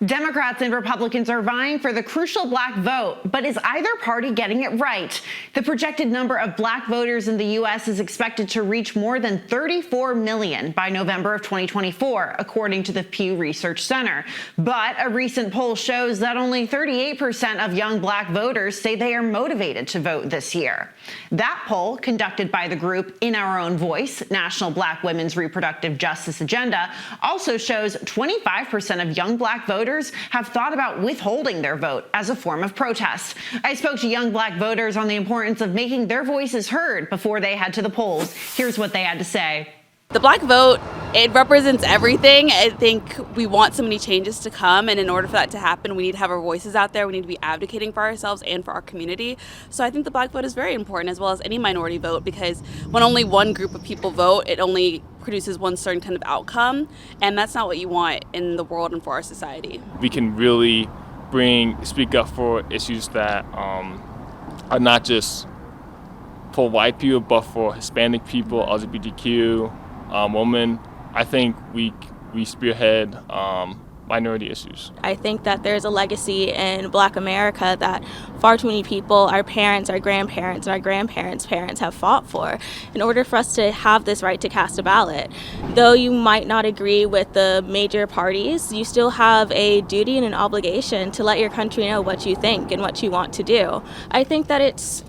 Democrats and Republicans are vying for the crucial black vote, but is either party getting it right? The projected number of black voters in the U.S. is expected to reach more than 34 million by November of 2024, according to the Pew Research Center. But a recent poll shows that only 38% of young black voters say they are motivated to vote this year. That poll, conducted by the group In Our Own Voice, National Black Women's Reproductive Justice Agenda, also shows 25% of young black voters have thought about withholding their vote as a form of protest. I spoke to young black voters on the importance of making their voices heard before they head to the polls. Here's what they had to say. The black vote, it represents everything. I think we want so many changes to come, and in order for that to happen, we need to have our voices out there. We need to be advocating for ourselves and for our community. So I think the black vote is very important, as well as any minority vote, because when only one group of people vote, it only produces one certain kind of outcome, and that's not what you want in the world and for our society. We can really speak up for issues that are not just for white people, but for Hispanic people, LGBTQ, women. I think we spearhead minority issues. I think that there's a legacy in Black America that far too many people, our parents, our grandparents, and our grandparents' parents have fought for in order for us to have this right to cast a ballot. Though you might not agree with the major parties, you still have a duty and an obligation to let your country know what you think and what you want to do. I think that it's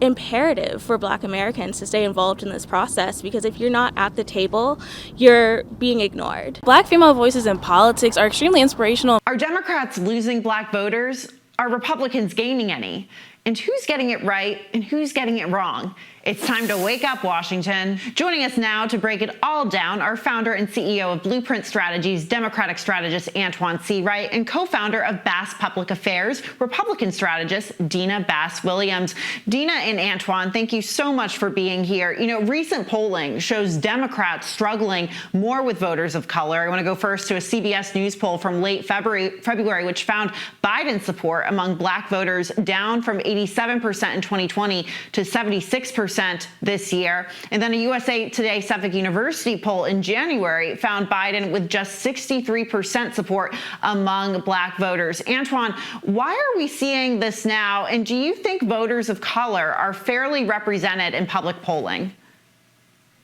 imperative for Black Americans to stay involved in this process, because if you're not at the table, you're being ignored. Black female voices in politics are extremely inspirational. Are Democrats losing black voters? Are Republicans gaining any? And who's getting it right and who's getting it wrong? It's time to wake up, Washington. Joining us now to break it all down, our founder and CEO of Blueprint Strategies, Democratic strategist Antjuan Seawright, and co-founder of Bass Public Affairs, Republican strategist Deana Bass Williams. Deana and Antjuan, thank you so much for being here. You know, recent polling shows Democrats struggling more with voters of color. I want to go first to a CBS News poll from late February, which found Biden's support among black voters down from 87% in 2020 to 76% this year. And then a USA Today Suffolk University poll in January found Biden with just 63% support among black voters. Antjuan, why are we seeing this now? And do you think voters of color are fairly represented in public polling?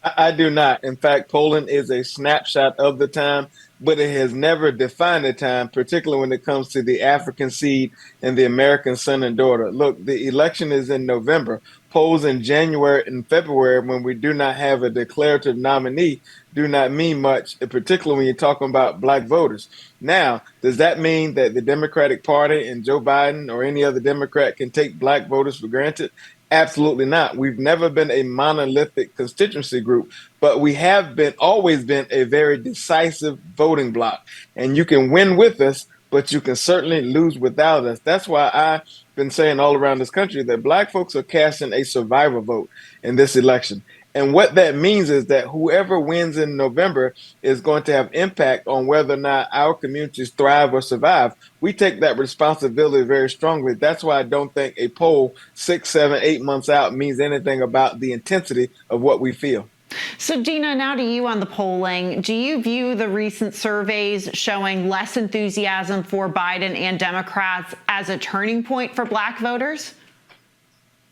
I do not. In fact, polling is a snapshot of the time, but it has never defined the time, particularly when it comes to the African seed and the American son and daughter. Look, the election is in November. Polls in January and February, when we do not have a declarative nominee, do not mean much, particularly when you're talking about black voters. Now, does that mean that the Democratic Party and Joe Biden or any other Democrat can take black voters for granted? Absolutely not. We've never been a monolithic constituency group, but we have always been a very decisive voting bloc. And you can win with us, but you can certainly lose without us. That's why I've been saying all around this country that black folks are casting a survivor vote in this election. And what that means is that whoever wins in November is going to have impact on whether or not our communities thrive or survive. We take that responsibility very strongly. That's why I don't think a poll 6, 7, 8 months out means anything about the intensity of what we feel. So, Deana, now to you on the polling. Do you view the recent surveys showing less enthusiasm for Biden and Democrats as a turning point for black voters?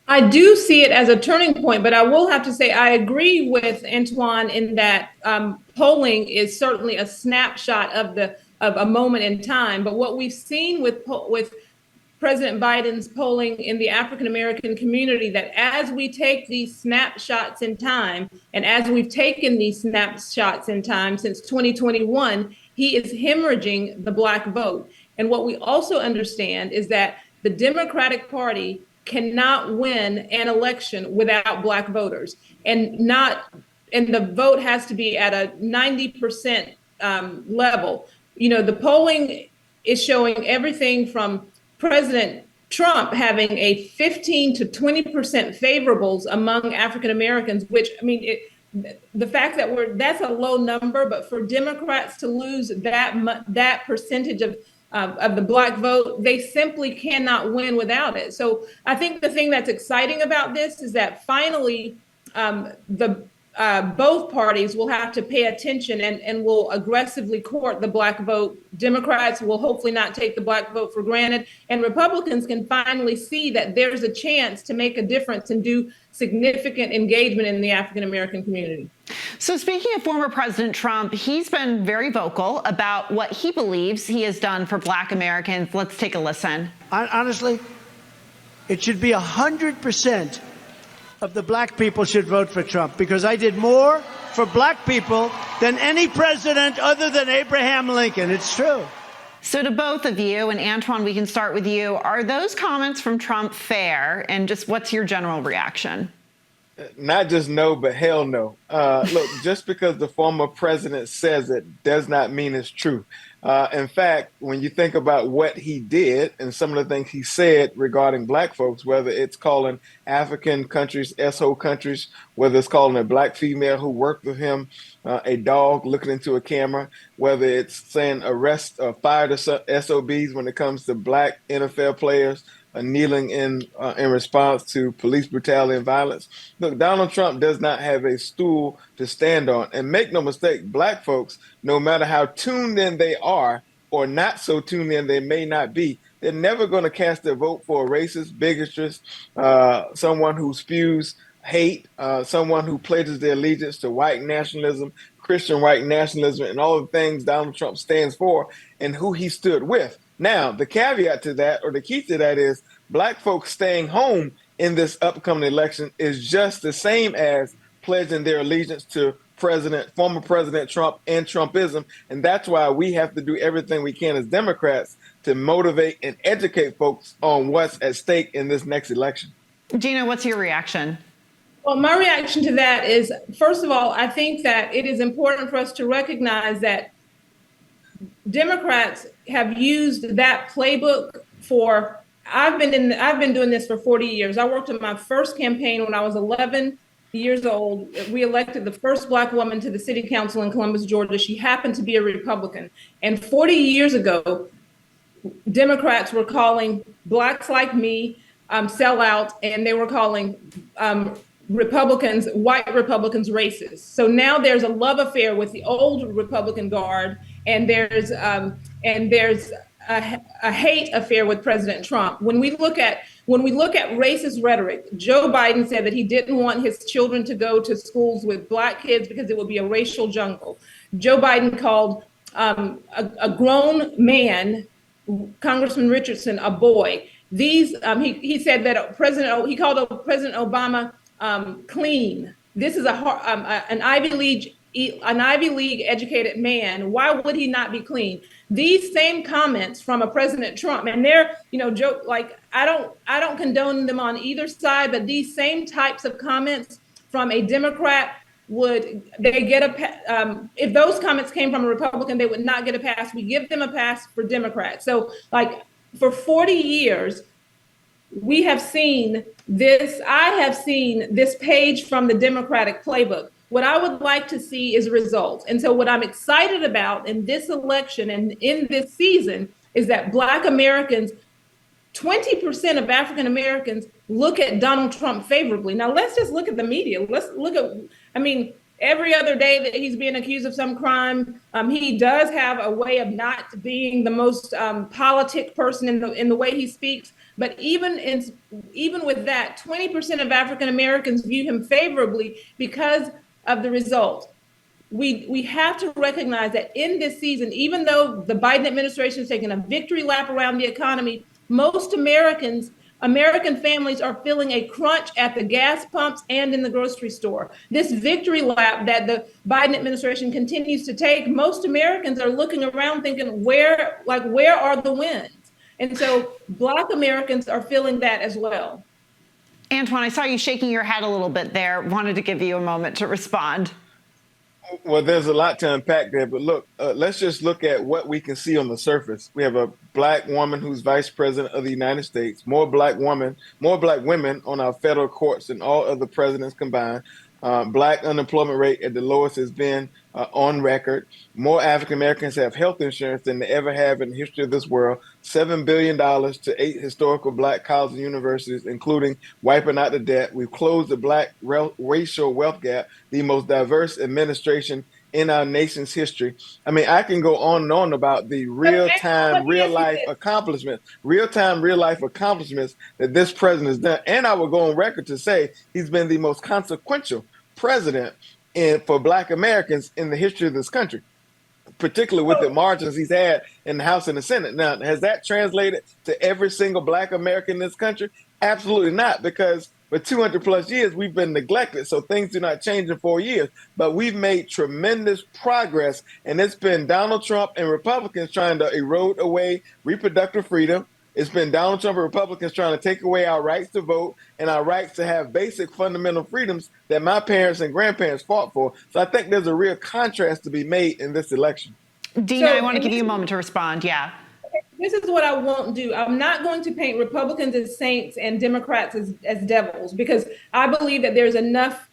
I do see it as a turning point, but I will have to say I agree with Antjuan in that polling is certainly a snapshot of a moment in time. But what we've seen with President Biden's polling in the African American community, that as we take these snapshots in time, and as we've taken these snapshots in time since 2021, he is hemorrhaging the black vote. And what we also understand is that the Democratic Party cannot win an election without black voters, and the vote has to be at a 90% level. You know, the polling is showing everything from President Trump having a 15 to 20% favorables among African Americans, which, I mean, the fact that that's a low number, but for Democrats to lose that percentage of the black vote, they simply cannot win without it. So I think the thing that's exciting about this is that finally the both parties will have to pay attention and will aggressively court the black vote. Democrats will hopefully not take the black vote for granted, and Republicans can finally see that there's a chance to make a difference and do significant engagement in the African American community. So speaking of former President Trump, he's been very vocal about what he believes he has done for black Americans. Let's take a listen. Honestly, it should be 100% of the black people should vote for Trump, because I did more for black people than any president other than Abraham Lincoln. It's true. So to both of you, and Antjuan, we can start with you. Are those comments from Trump fair? And just what's your general reaction? Not just no, but hell no. Look, just because the former president says it does not mean it's true. In fact, when you think about what he did and some of the things he said regarding black folks, whether it's calling African countries SO countries, whether it's calling a black female who worked with him a dog looking into a camera, whether it's saying arrest or fire the SOBs when it comes to black NFL players, kneeling in response to police brutality and violence. Look, Donald Trump does not have a stool to stand on. And make no mistake, black folks, no matter how tuned in they are or not so tuned in they may not be, they're never going to cast their vote for a racist, bigotrous, someone who spews hate, someone who pledges their allegiance to white nationalism, Christian white nationalism, and all the things Donald Trump stands for and who he stood with. Now, the caveat to that, or the key to that, is black folks staying home in this upcoming election is just the same as pledging their allegiance to former President Trump and Trumpism. And that's why we have to do everything we can as Democrats to motivate and educate folks on what's at stake in this next election. Deana, what's your reaction? Well, my reaction to that is, first of all, I think that it is important for us to recognize that Democrats have used that playbook for, I've been doing this for 40 years. I worked in my first campaign when I was 11 years old. We elected the first black woman to the city council in Columbus, Georgia. She happened to be a Republican. And 40 years ago, Democrats were calling blacks like me sellout, and they were calling Republicans, white Republicans, racist. So now there's a love affair with the old Republican guard, and there's a hate affair with President Trump. When we look at racist rhetoric, Joe Biden said that he didn't want his children to go to schools with black kids because it would be a racial jungle. Joe Biden called a grown man, Congressman Richardson, a boy. He said that he called President Obama clean. This is an Ivy League educated man. Why would he not be clean? These same comments from a President Trump, and they're, Joe, like, I don't condone them on either side, but these same types of comments from a Democrat, if those comments came from a Republican, they would not get a pass. We give them a pass for Democrats. So, like, for 40 years, we have seen this. I have seen this page from the Democratic playbook. What I would like to see is results. And so what I'm excited about in this election and in this season is that Black Americans, 20% of African Americans look at Donald Trump favorably. Now, let's just look at the media. Let's look at, every other day that he's being accused of some crime, he does have a way of not being the most politic person in the way he speaks. But even with that, 20% of African Americans view him favorably because of the result. We have to recognize that in this season, even though the Biden administration is taking a victory lap around the economy, most American families are feeling a crunch at the gas pumps and in the grocery store. This victory lap that the Biden administration continues to take, most Americans are looking around thinking, where are the wins? And so Black Americans are feeling that as well. Antjuan, I saw you shaking your head a little bit there. Wanted to give you a moment to respond. Well, there's a lot to unpack there, but look, let's just look at what we can see on the surface. We have a Black woman who's vice president of the United States, more black women on our federal courts than all other presidents combined. Black unemployment rate at the lowest it's been on record. More African Americans have health insurance than they ever have in the history of this world. $7 billion to 8 historical Black colleges and universities, including wiping out the debt. We've closed the Black racial wealth gap, the most diverse administration in our nation's history. I mean, I can go on and on about the real-time, real-life accomplishments that this president has done. And I will go on record to say he's been the most consequential president for Black Americans in the history of this country, particularly with the margins he's had in the House and the Senate. Now, has that translated to every single Black American in this country? Absolutely not, because for 200 plus years, we've been neglected. So things do not change in 4 years, but we've made tremendous progress. And it's been Donald Trump and Republicans trying to erode away reproductive freedom. It's been Donald Trump and Republicans trying to take away our rights to vote and our rights to have basic fundamental freedoms that my parents and grandparents fought for. So I think there's a real contrast to be made in this election. Deana, I want to give you a moment to respond. Yeah. This is what I won't do. I'm not going to paint Republicans as saints and Democrats as devils, because I believe that there's enough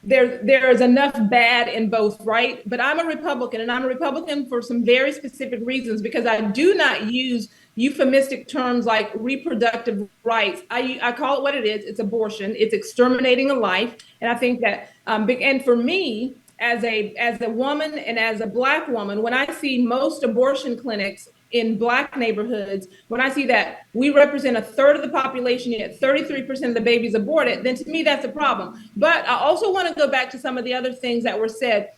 there is enough bad in both, right? But I'm a Republican, and I'm a Republican for some very specific reasons, because I do not use euphemistic terms like reproductive rights. I call it what it is. It's abortion. It's exterminating a life. And I think that, and for me, as a woman and as a Black woman, when I see most abortion clinics in Black neighborhoods, when I see that we represent a third of the population, yet 33% of the babies aborted, then to me, that's a problem. But I also want to go back to some of the other things that were said.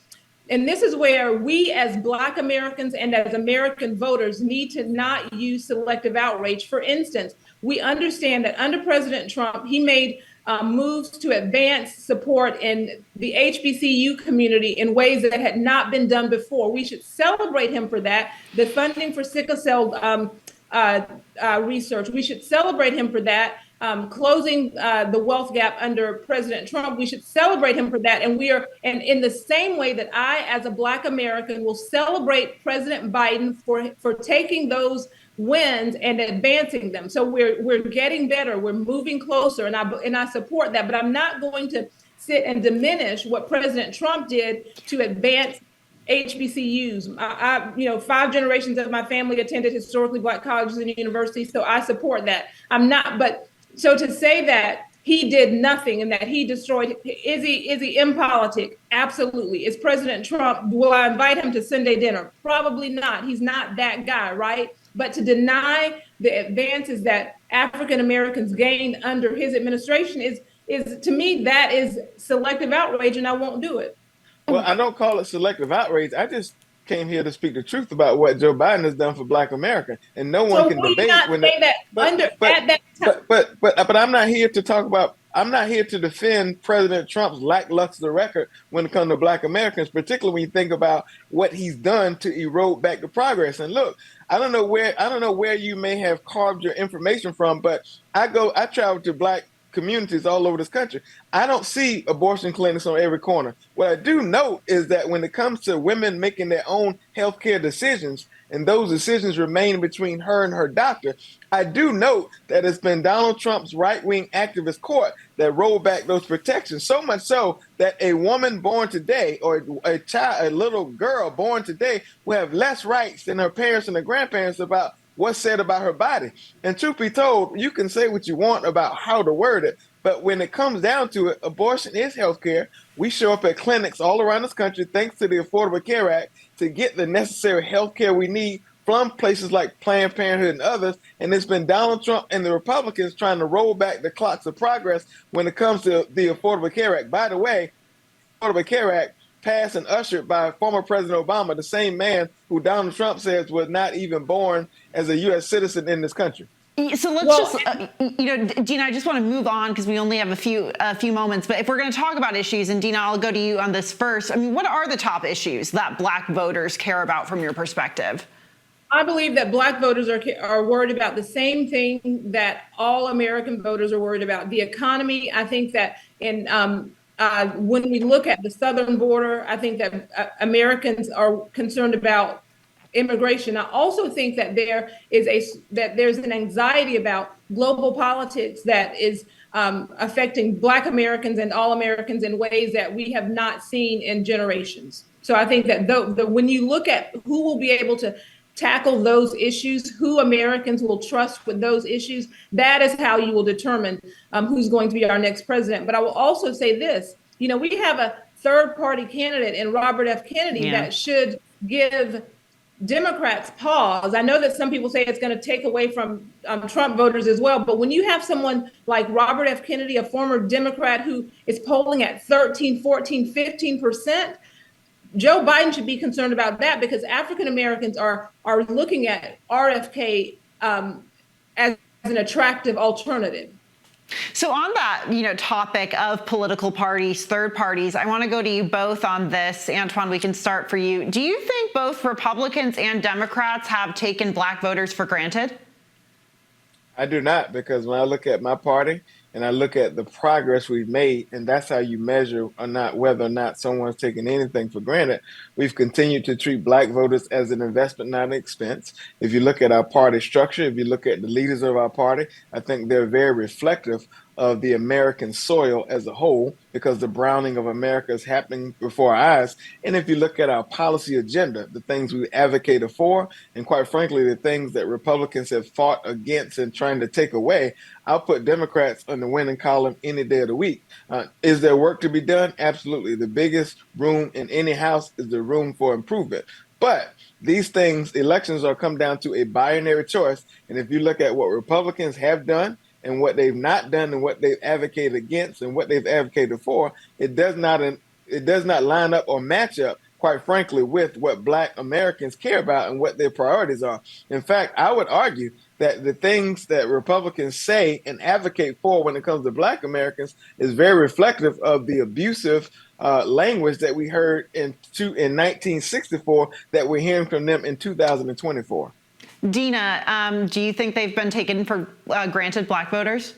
And this is where we as Black Americans and as American voters need to not use selective outrage. For instance, we understand that under President Trump, he made moves to advance support in the HBCU community in ways that had not been done before. We should celebrate him for that. The funding for sickle cell research, we should celebrate him for that. Closing the wealth gap under President Trump, we should celebrate him for that. And and in the same way that I, as a Black American, will celebrate President Biden for taking those wins and advancing them. So we're getting better. We're moving closer, and I support that. But I'm not going to sit and diminish what President Trump did to advance HBCUs. 5 generations of my family attended historically Black colleges and universities, so I support that. So to say that he did nothing and that he destroyed, is he impolitic? Absolutely. Is President Trump, will I invite him to Sunday dinner? Probably not. He's not that guy, right? But to deny the advances that African Americans gained under his administration is to me, that is selective outrage, and I won't do it. Well, I don't call it selective outrage. I just came here to speak the truth about what Joe Biden has done for Black America, and no one can debate But I'm not here to talk about. I'm not here to defend President Trump's lackluster record when it comes to Black Americans, particularly when you think about what he's done to erode back the progress. And look, I don't know where you may have carved your information from, but I travel to Black communities all over this country. I don't see abortion clinics on every corner. What I do note is that when it comes to women making their own healthcare decisions, and those decisions remain between her and her doctor, I do note that it's been Donald Trump's right-wing activist court that rolled back those protections, so much so that a woman born today or a little girl born today will have less rights than her parents and her grandparents about what's said about her body. And truth be told, you can say what you want about how to word it, but when it comes down to it, abortion is healthcare. We show up at clinics all around this country, thanks to the Affordable Care Act, to get the necessary healthcare we need from places like Planned Parenthood and others. And it's been Donald Trump and the Republicans trying to roll back the clocks of progress when it comes to the Affordable Care Act. By the way, Affordable Care Act passed and ushered by former President Obama, the same man who Donald Trump says was not even born as a U.S. citizen in this country. So let's Deana, I just want to move on because we only have a few moments. But if we're going to talk about issues, and Deana, I'll go to you on this first. I mean, what are the top issues that Black voters care about from your perspective? I believe that Black voters are worried about the same thing that all American voters are worried about: the economy. I think that when we look at the southern border, I think that Americans are concerned about immigration. I also think that there's an anxiety about global politics that is affecting Black Americans and all Americans in ways that we have not seen in generations. So I think that when you look at who will be able to tackle those issues, who Americans will trust with those issues, that is how you will determine who's going to be our next president. But I will also say this, we have a third party candidate in Robert F. Kennedy that should give Democrats pause. I know that some people say it's going to take away from Trump voters as well, but when you have someone like Robert F. Kennedy, a former Democrat who is polling at 13, 14, 15%, Joe Biden should be concerned about that, because African Americans are looking at RFK as an attractive alternative. So on that, topic of political parties, third parties, I want to go to you both on this. Antjuan, we can start for you. Do you think both Republicans and Democrats have taken Black voters for granted? I do not, because when I look at my party and I look at the progress we've made, and that's how you measure whether or not someone's taking anything for granted. We've continued to treat Black voters as an investment, not an expense. If you look at our party structure, if you look at the leaders of our party, I think they're very reflective of the American soil as a whole, because the browning of America is happening before our eyes. And if you look at our policy agenda, the things we advocated for, and quite frankly, the things that Republicans have fought against and trying to take away, I'll put Democrats on the winning column any day of the week. Is there work to be done? Absolutely. The biggest room in any house is the room for improvement. But these things, elections are come down to a binary choice. And if you look at what Republicans have done and what they've not done and what they've advocated against and what they've advocated for, it does not line up or match up, quite frankly, with what Black Americans care about and what their priorities are. In fact, I would argue that the things that Republicans say and advocate for when it comes to Black Americans is very reflective of the abusive language that we heard in 1964 that we're hearing from them in 2024. Deana, do you think they've been taken for granted, Black voters?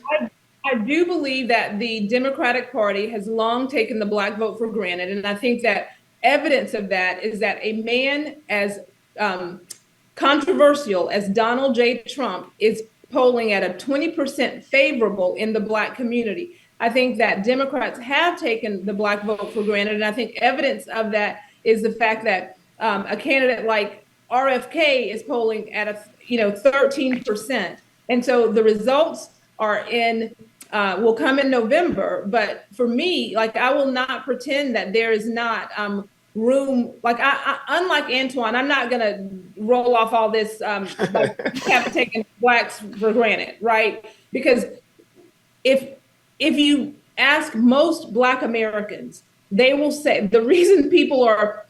I do believe that the Democratic Party has long taken the Black vote for granted. And I think that evidence of that is that a man as controversial as Donald J. Trump is polling at a 20% favorable in the Black community. I think that Democrats have taken the Black vote for granted. And I think evidence of that is the fact that a candidate like RFK is polling at 13%. And so the results are will come in November. But for me, I will not pretend that there is not room. Unlike Antjuan, I'm not going to roll off all this have taken Blacks for granted, right? Because if you ask most Black Americans, they will say the reason people are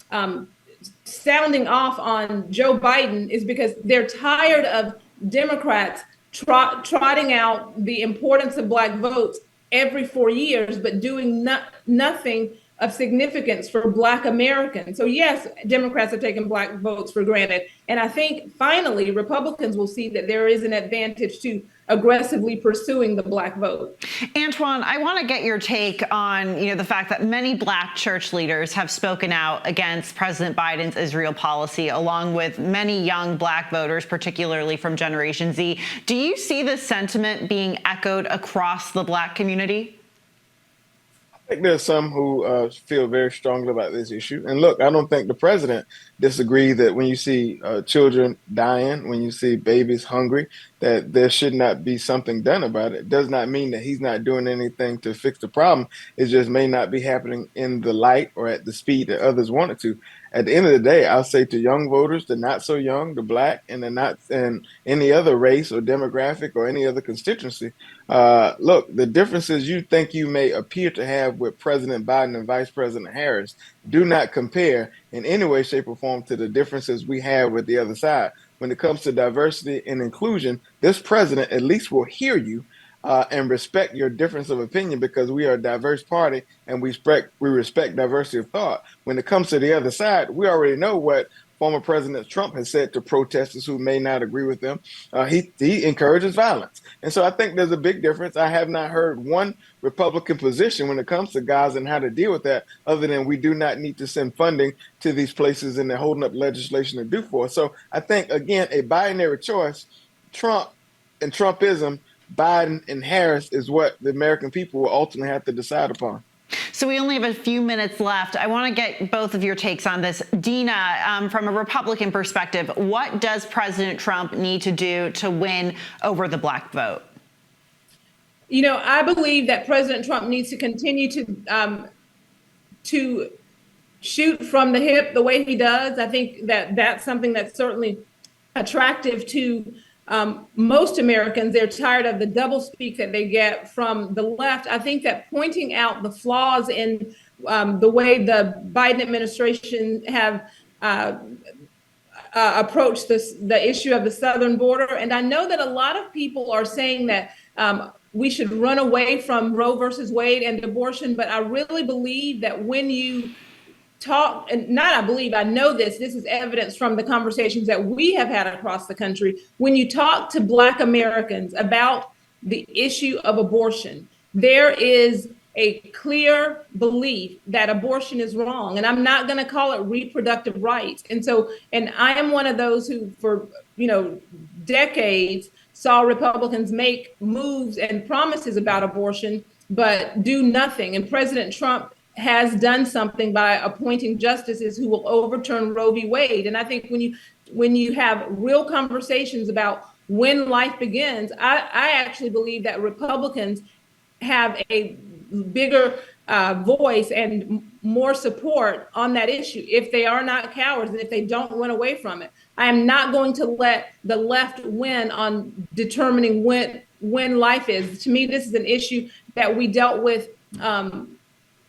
sounding off on Joe Biden is because they're tired of Democrats trotting out the importance of Black votes every 4 years, but doing nothing of significance for Black Americans. So yes, Democrats have taken Black votes for granted. And I think finally Republicans will see that there is an advantage to aggressively pursuing the Black vote. Antjuan, I want to get your take on, the fact that many Black church leaders have spoken out against President Biden's Israel policy, along with many young Black voters, particularly from Generation Z. Do you see this sentiment being echoed across the Black community? I think there's some who feel very strongly about this issue. And look, I don't think the president disagrees that when you see children dying, when you see babies hungry, that there should not be something done about it. It does not mean that he's not doing anything to fix the problem. It just may not be happening in the light or at the speed that others want it to. At the end of the day, I'll say to young voters, the not so young, the Black, and the not in any other race or demographic or any other constituency, look, the differences you think you may appear to have with President Biden and Vice President Harris do not compare in any way, shape, or form to the differences we have with the other side. When it comes to diversity and inclusion, this president at least will hear you and respect your difference of opinion, because we are a diverse party and we respect diversity of thought. When it comes to the other side, we already know what former President Trump has said to protesters who may not agree with them. He encourages violence. And so I think there's a big difference. I have not heard one Republican position when it comes to Gaza and how to deal with that, other than we do not need to send funding to these places and they're holding up legislation to do for. So I think, again, a binary choice, Trump and Trumpism Biden and Harris is what the American people will ultimately have to decide upon. So we only have a few minutes left. I want to get both of your takes on this. Deana, from a Republican perspective, what does President Trump need to do to win over the black vote? You know, I believe that President Trump needs to continue to shoot from the hip the way he does. I think that that's something that's certainly attractive to most Americans. They're tired of the doublespeak that they get from the left. I think that pointing out the flaws in the way the Biden administration have approached the issue of the southern border. And I know that a lot of people are saying that we should run away from Roe versus Wade and abortion, but I really believe that when you talk, and not I believe, I know this is evidence from the conversations that we have had across the country. When you talk to Black Americans about the issue of abortion, there is a clear belief that abortion is wrong. And I'm not going to call it reproductive rights. And I am one of those who, for decades, saw Republicans make moves and promises about abortion, but do nothing. And President Trump has done something by appointing justices who will overturn Roe v. Wade. And I think when you have real conversations about when life begins, I actually believe that Republicans have a bigger voice and more support on that issue if they are not cowards and if they don't run away from it. I am not going to let the left win on determining when life is. To me, this is an issue that we dealt with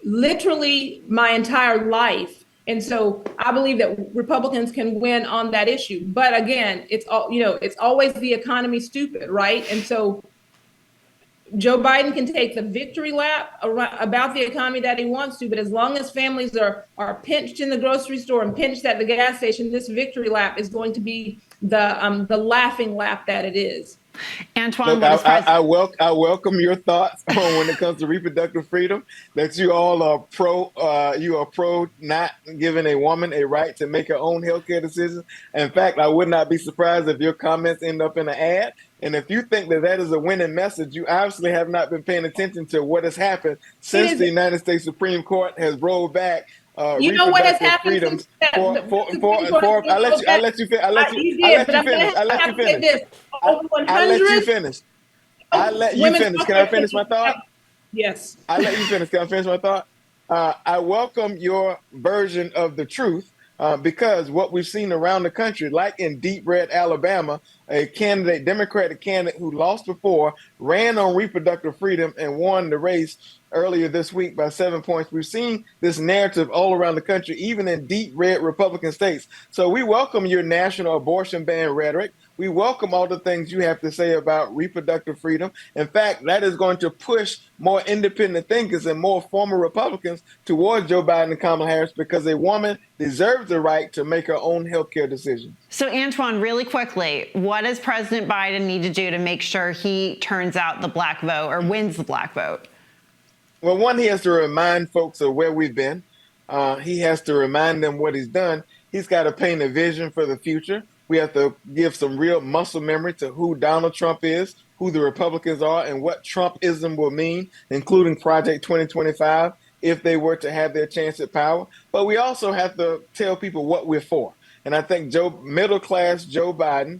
literally my entire life. And so I believe that Republicans can win on that issue. But again, it's always the economy stupid, right? And so Joe Biden can take the victory lap about the economy that he wants to, but as long as families are pinched in the grocery store and pinched at the gas station, this victory lap is going to be the laughing lap that it is. Antjuan, look, I welcome your thoughts on when it comes to reproductive freedom, that you all are pro not giving a woman a right to make her own healthcare decisions. In fact, I would not be surprised if your comments end up in an ad. And if you think that is a winning message, you obviously have not been paying attention to what has happened since the United States Supreme Court has rolled back you know what has happened since I'll let you finish. I'll let you finish. Can I finish my thought? Yes. I'll let you finish. Can I finish my thought? I welcome your version of the truth because what we've seen around the country, like in deep red Alabama, a Democratic candidate who lost before, ran on reproductive freedom and won the race earlier this week by 7 points. We've seen this narrative all around the country, even in deep red Republican states. So we welcome your national abortion ban rhetoric. We welcome all the things you have to say about reproductive freedom. In fact, that is going to push more independent thinkers and more former Republicans towards Joe Biden and Kamala Harris because a woman deserves the right to make her own healthcare decisions. So, Antjuan, really quickly, what does President Biden need to do to make sure he turns out the black vote or wins the black vote? Well, one, he has to remind folks of where we've been. He has to remind them what he's done. He's got to paint a vision for the future. We have to give some real muscle memory to who Donald Trump is, who the Republicans are, and what Trumpism will mean, including Project 2025, if they were to have their chance at power. But we also have to tell people what we're for. And I think middle-class Joe Biden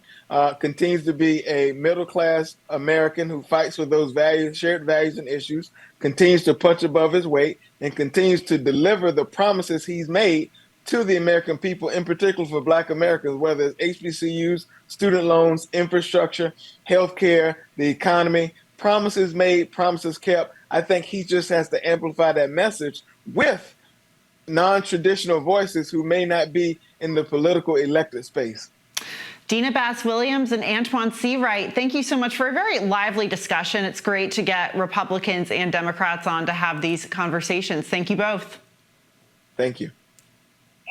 continues to be a middle-class American who fights for those values, shared values and issues, continues to punch above his weight, and continues to deliver the promises he's made to the American people, in particular for Black Americans, whether it's HBCUs, student loans, infrastructure, healthcare, the economy, promises made, promises kept. I think he just has to amplify that message with non-traditional voices who may not be in the political elected space. Deana Bass Williams and Antjuan Seawright, thank you so much for a very lively discussion. It's great to get Republicans and Democrats on to have these conversations. Thank you both. Thank you.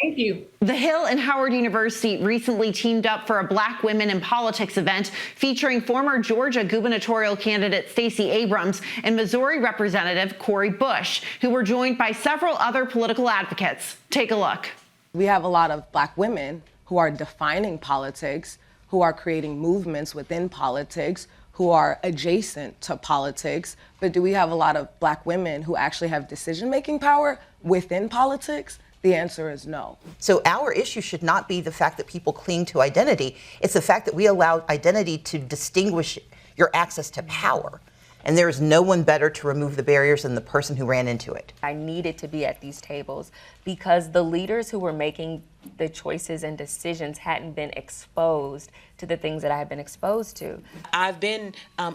Thank you. The Hill and Howard University recently teamed up for a Black Women in Politics event featuring former Georgia gubernatorial candidate Stacey Abrams and Missouri Representative Cori Bush, who were joined by several other political advocates. Take a look. We have a lot of Black women who are defining politics, who are creating movements within politics, who are adjacent to politics, but do we have a lot of Black women who actually have decision-making power within politics? The answer is no. So our issue should not be the fact that people cling to identity. It's the fact that we allow identity to distinguish your access to power. And there is no one better to remove the barriers than the person who ran into it. I needed to be at these tables because the leaders who were making the choices and decisions hadn't been exposed to the things that I had been exposed to. I've been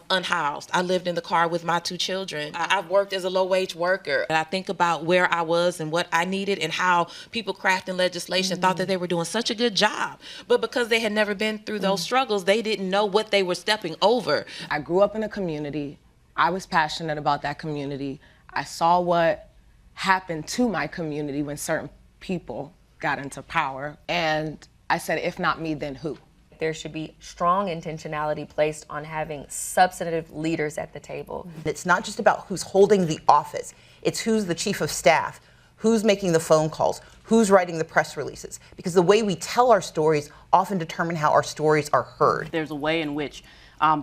unhoused. I lived in the car with my 2 children. I've worked as a low-wage worker. And I think about where I was and what I needed and how people crafting legislation thought that they were doing such a good job. But because they had never been through those struggles, they didn't know what they were stepping over. I grew up in a community. I was passionate about that community. I saw what happened to my community when certain people got into power. And I said, if not me, then who? There should be strong intentionality placed on having substantive leaders at the table. It's not just about who's holding the office. It's who's the chief of staff, who's making the phone calls, who's writing the press releases. Because the way we tell our stories often determine how our stories are heard. There's a way in which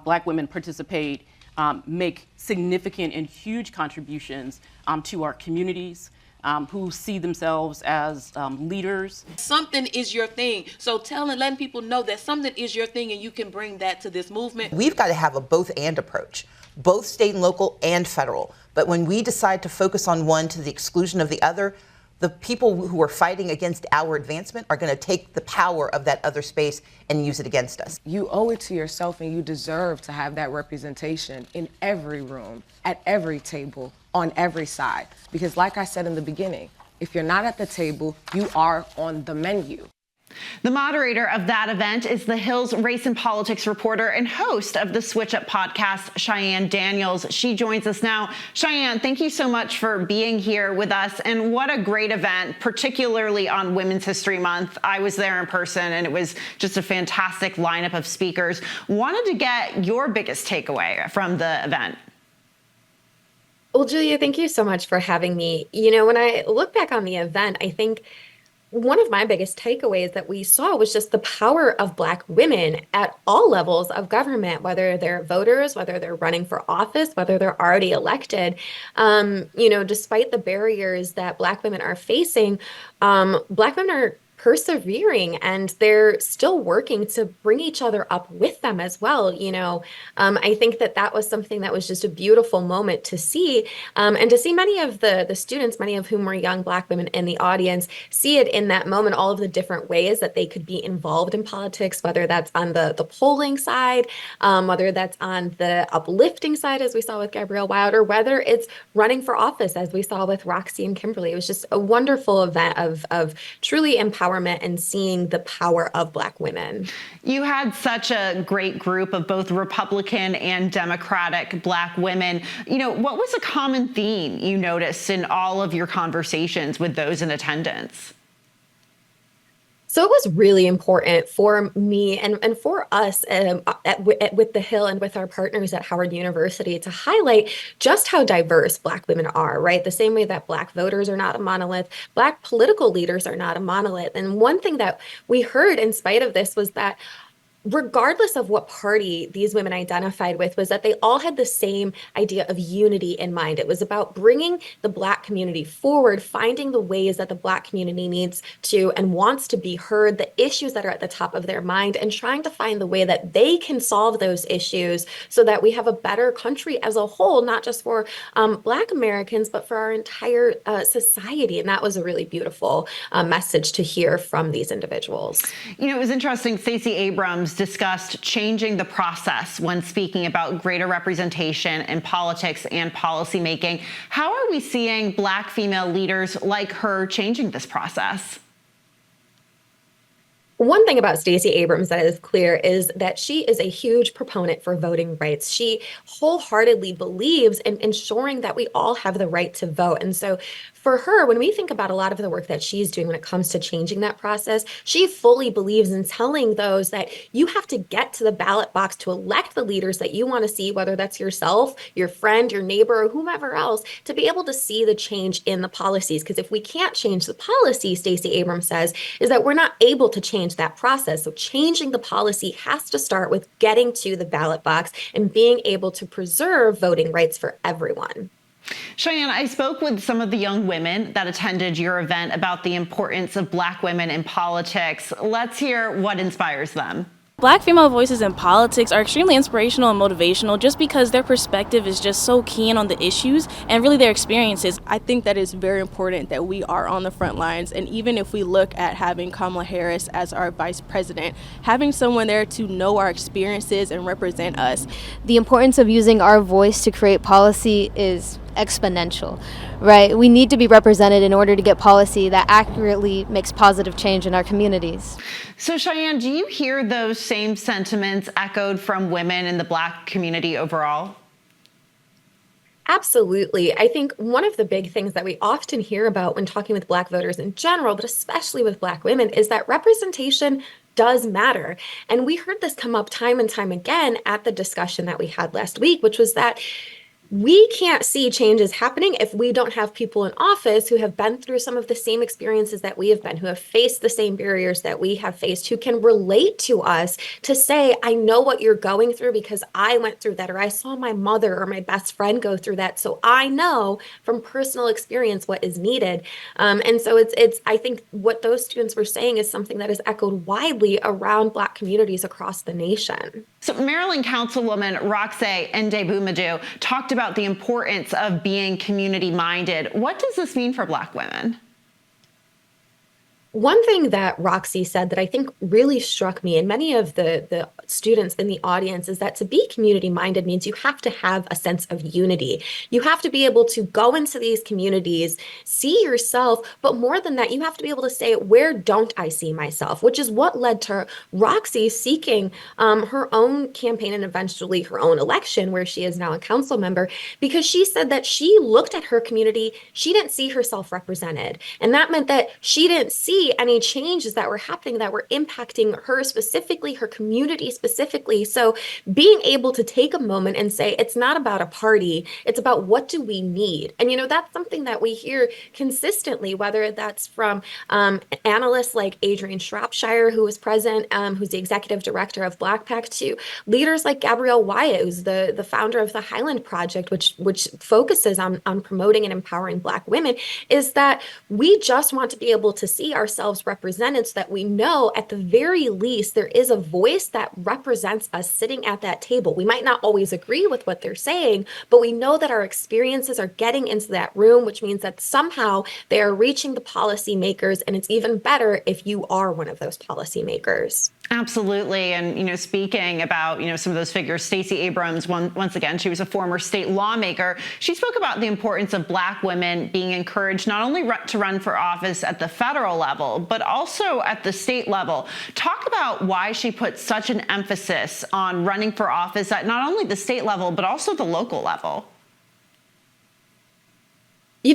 Black women participate, make significant and huge contributions to our communities, who see themselves as leaders. Something is your thing. So letting people know that something is your thing and you can bring that to this movement. We've got to have a both and approach, both state and local and federal. But when we decide to focus on one to the exclusion of the other, the people who are fighting against our advancement are going to take the power of that other space and use it against us. You owe it to yourself and you deserve to have that representation in every room, at every table, on every side. Because like I said in the beginning, if you're not at the table, you are on the menu. The moderator of that event is the Hill's race and politics reporter and host of the Switch Up podcast, Cheyanne Daniels. She joins us now. Cheyanne, thank you so much for being here with us. And what a great event, particularly on Women's History Month. I was there in person and it was just a fantastic lineup of speakers. Wanted to get your biggest takeaway from the event. Well, Julia, thank you so much for having me. You know, when I look back on the event, I think one of my biggest takeaways that we saw was just the power of Black women at all levels of government, whether they're voters, whether they're running for office, whether they're already elected. You know, despite the barriers that Black women are facing, Black women are persevering and they're still working to bring each other up with them as well. You know, I think that that was something that was just a beautiful moment to see, and to see many of the students, many of whom were young Black women in the audience, see it in that moment, all of the different ways that they could be involved in politics, whether that's on the polling side, whether that's on the uplifting side, as we saw with Gabrielle Wild, or whether it's running for office, as we saw with Roxy and Kimberly. It was just a wonderful event of truly empowerment and seeing the power of Black women. You had such a great group of both Republican and Democratic Black women. You know, what was a common theme you noticed in all of your conversations with those in attendance? So it was really important for me and for us with the Hill and with our partners at Howard University to highlight just how diverse Black women are, right? The same way that Black voters are not a monolith, Black political leaders are not a monolith. And one thing that we heard in spite of this was that regardless of what party these women identified with, was that they all had the same idea of unity in mind. It was about bringing the Black community forward, finding the ways that the Black community needs to and wants to be heard, the issues that are at the top of their mind, and trying to find the way that they can solve those issues so that we have a better country as a whole, not just for Black Americans, but for our entire society. And that was a really beautiful message to hear from these individuals. You know, it was interesting. Stacey Abrams discussed changing the process when speaking about greater representation in politics and policymaking. How are we seeing Black female leaders like her changing this process? One thing about Stacey Abrams that is clear is that she is a huge proponent for voting rights. She wholeheartedly believes in ensuring that we all have the right to vote. And so for her, when we think about a lot of the work that she's doing when it comes to changing that process, she fully believes in telling those that you have to get to the ballot box to elect the leaders that you want to see, whether that's yourself, your friend, your neighbor, or whomever else, to be able to see the change in the policies. Because if we can't change the policy, Stacey Abrams says, is that we're not able to change change that process. So changing the policy has to start with getting to the ballot box and being able to preserve voting rights for everyone. Cheyanne, I spoke with some of the young women that attended your event about the importance of Black women in politics. Let's hear what inspires them. Black female voices in politics are extremely inspirational and motivational just because their perspective is just so keen on the issues and really their experiences. I think that it's very important that we are on the front lines, and even if we look at having Kamala Harris as our vice president, having someone there to know our experiences and represent us. The importance of using our voice to create policy is exponential, right? We need to be represented in order to get policy that accurately makes positive change in our communities. So Cheyanne, do you hear those same sentiments echoed from women in the Black community overall? Absolutely. I think one of the big things that we often hear about when talking with Black voters in general, but especially with Black women, is that representation does matter. And we heard this come up time and time again at the discussion that we had last week, which was that we can't see changes happening if we don't have people in office who have been through some of the same experiences that we have been, who have faced the same barriers that we have faced, who can relate to us to say, I know what you're going through because I went through that, or I saw my mother or my best friend go through that. So I know from personal experience what is needed. And so it's I think what those students were saying is something that is echoed widely around Black communities across the nation. So Maryland Councilwoman Roxy Ndebumadu talked about the importance of being community-minded. What does this mean for Black women? One thing that Roxy said that I think really struck me, and many of the students in the audience, is that to be community-minded means you have to have a sense of unity. You have to be able to go into these communities, see yourself, but more than that, you have to be able to say, where don't I see myself? Which is what led to Roxy seeking her own campaign and eventually her own election, where she is now a council member, because she said that she looked at her community, she didn't see herself represented. And that meant that she didn't see any changes that were happening that were impacting her specifically, her community specifically. So being able to take a moment and say, it's not about a party, it's about what do we need? And, that's something that we hear consistently, whether that's from analysts like Adrian Shropshire, who was present, who's the executive director of Black PAC, to leaders like Gabrielle Wyatt, who's the founder of the Highland Project, which focuses on promoting and empowering Black women, is that we just want to be able to see ourselves represented so that we know at the very least there is a voice that represents us sitting at that table. We might not always agree with what they're saying, but we know that our experiences are getting into that room, which means that somehow they are reaching the policymakers, and it's even better if you are one of those policymakers. Absolutely. And, speaking about, some of those figures, Stacey Abrams, once again, she was a former state lawmaker. She spoke about the importance of Black women being encouraged not only to run for office at the federal level, but also at the state level. Talk about why she put such an emphasis on running for office at not only the state level, but also the local level. We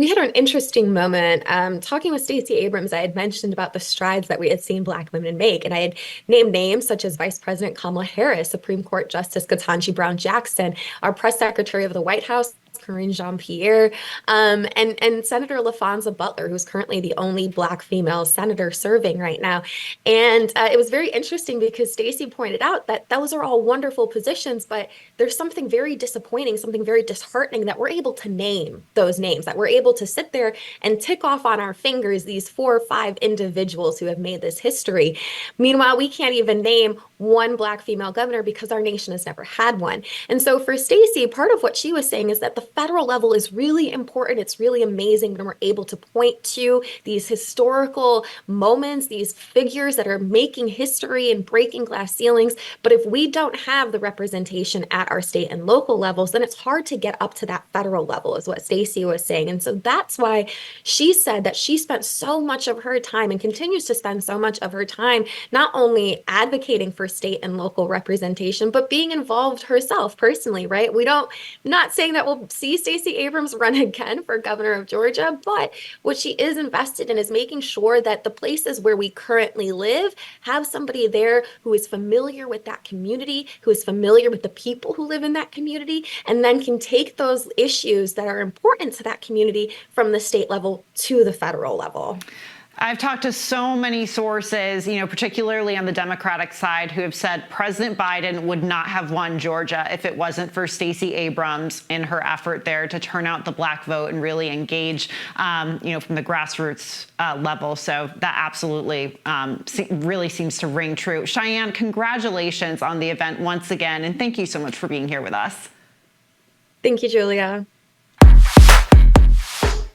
had an interesting moment talking with Stacey Abrams. I had mentioned about the strides that we had seen Black women make, and I had named names such as Vice President Kamala Harris, Supreme Court Justice Ketanji Brown Jackson, our press secretary of the White House, Karine Jean-Pierre, and Senator LaFonza Butler, who's currently the only Black female senator serving right now. And it was very interesting because Stacey pointed out that those are all wonderful positions, but there's something very disappointing, something very disheartening that we're able to name those names, that we're able to sit there and tick off on our fingers these 4 or 5 individuals who have made this history. Meanwhile, we can't even name one Black female governor because our nation has never had one. And so for Stacey, part of what she was saying is that the federal level is really important. It's really amazing when we're able to point to these historical moments, these figures that are making history and breaking glass ceilings. But if we don't have the representation at our state and local levels, then it's hard to get up to that federal level, is what Stacey was saying. And so that's why she said that she spent so much of her time and continues to spend so much of her time not only advocating for state and local representation, but being involved herself personally, right? Not saying that we'll see Stacey Abrams run again for governor of Georgia, but what she is invested in is making sure that the places where we currently live have somebody there who is familiar with that community, who is familiar with the people who live in that community, and then can take those issues that are important to that community from the state level to the federal level. I've talked to so many sources, particularly on the Democratic side, who have said President Biden would not have won Georgia if it wasn't for Stacey Abrams in her effort there to turn out the black vote and really engage, from the grassroots level. So that absolutely really seems to ring true. Cheyanne, congratulations on the event once again, and thank you so much for being here with us. Thank you, Julia.